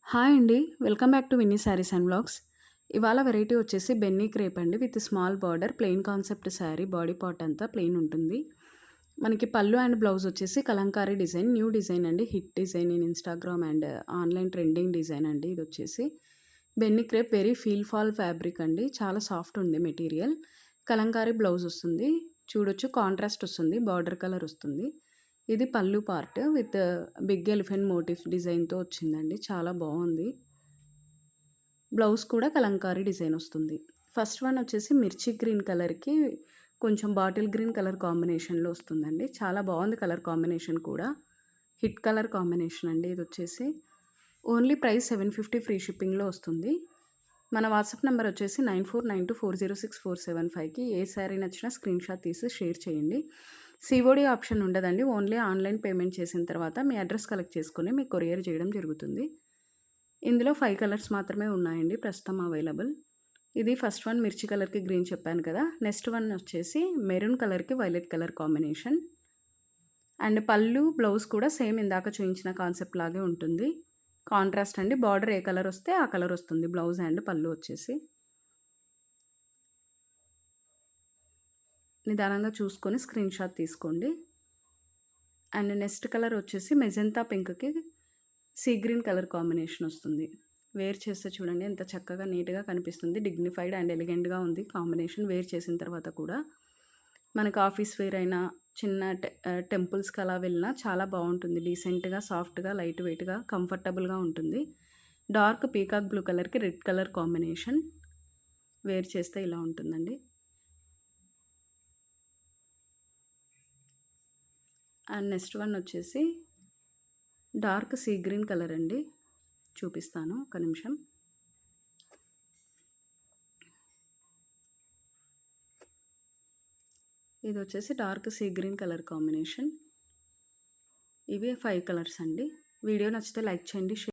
Hi అండి. Welcome back to Vinny Sarees and vlogs. ఇవాళ variety వచ్చేసి బెన్నీ క్రేప్ అండి with small border plain concept sari. Body part అంతా plain ఉంటుంది. మనకి పళ్ళు అండ్ బ్లౌజ్ వచ్చేసి కలంకారీ డిజైన్, న్యూ డిజైన్ అండి. Hit design in Instagram and online trending design అండి ఇదొచ్చేసి. Benny crepe very feel fall fabric అండి. చాలా సాఫ్ట్ ఉంది మెటీరియల్. కలంకారీ బ్లౌజ్ వస్తుంది. చూడొచ్చు కాంట్రాస్ట్ వస్తుంది. బార్డర్ కలర్ వస్తుంది. ఇది పళ్ళు part with big elephant motif డిజైన్‌తో వచ్చిందండి. చాలా బావుంది. బ్లౌజ్ కూడా కలంకారీ డిజైన్ వస్తుంది. ఫస్ట్ వన్ వచ్చేసి మిర్చి గ్రీన్ కలర్‌కి కొంచెం బాటిల్ గ్రీన్ కలర్ కాంబినేషన్‌లో వస్తుందండి. చాలా బావుంది కలర్ కాంబినేషన్ కూడా. హిట్ కలర్ కాంబినేషన్ అండి ఇదొచ్చేసి. ఓన్లీ ప్రైస్ 750 ఫ్రీ షిప్పింగ్‌లో వస్తుంది. మన వాట్సాప్ నంబర్ వచ్చేసి 9492406475కి ఏ శారీ నచ్చినా స్క్రీన్‌షాట్ తీసి షేర్ చేయండి. సీఓడీ ఆప్షన్ ఉండదండి. ఓన్లీ ఆన్‌లైన్ పేమెంట్ చేసిన తర్వాత మీ అడ్రస్ కలెక్ట్ చేసుకొని మీకు కొరియర్ చేయడం జరుగుతుంది. ఇందులో 5 కలర్స్ మాత్రమే ఉన్నాయండి ప్రస్తుతం అవైలబుల్. ఇది ఫస్ట్ వన్ మిర్చి కలర్‌కి గ్రీన్ చెప్పాను కదా! నెక్స్ట్ వన్ వచ్చేసి మెరూన్ కలర్‌కి వైలెట్ కలర్ కాంబినేషన్. అండ్ పళ్ళు, బ్లౌజ్ కూడా సేమ్ ఇందాక చూయించిన కాన్సెప్ట్ లాగే ఉంటుంది. కాంట్రాస్ట్ అండి. బార్డర్ ఏ కలర్ వస్తే ఆ కలర్ వస్తుంది. బ్లౌజ్ అండ్ పళ్ళు వచ్చేసి. నిదానంగా చూసుకొని స్క్రీన్‌షాట్ తీసుకోండి. అండ్ నెక్స్ట్ కలర్ వచ్చేసి మెజెంతా పింక్‌కి సీ గ్రీన్ కలర్ కాంబినేషన్ వస్తుంది. వేర్ చేస్తే చూడండి ఎంత చక్కగా నీట్‌గా కనిపిస్తుంది. డిగ్నిఫైడ్ అండ్ ఎలిగెంట్‌గా ఉంది కాంబినేషన్. వేర్ చేసిన తర్వాత కూడా మనకు ఆఫీస్ వేర్ అయినా చిన్న టెంపుల్స్‌కి అలా వెళ్ళినా చాలా బావుంటుంది. డీసెంట్‌గా, సాఫ్ట్‌గా, లైట్ వెయిట్‌గా, కంఫర్టబుల్‌గా ఉంటుంది. డార్క్ పీకాక్ బ్లూ కలర్‌కి రెడ్ కలర్ కాంబినేషన్. వేర్ చేస్తే ఇలా ఉంటుందండి. అండ్ నెక్స్ట్ వన్ వచ్చేసి డార్క్ సీ గ్రీన్ కలర్ అండి. చూపిస్తాను ఒక నిమిషం. ఇది వచ్చేసి dark sea green colour combination. ఇవే 5 కలర్స్ అండి. వీడియో నచ్చితే లైక్ చేయండి.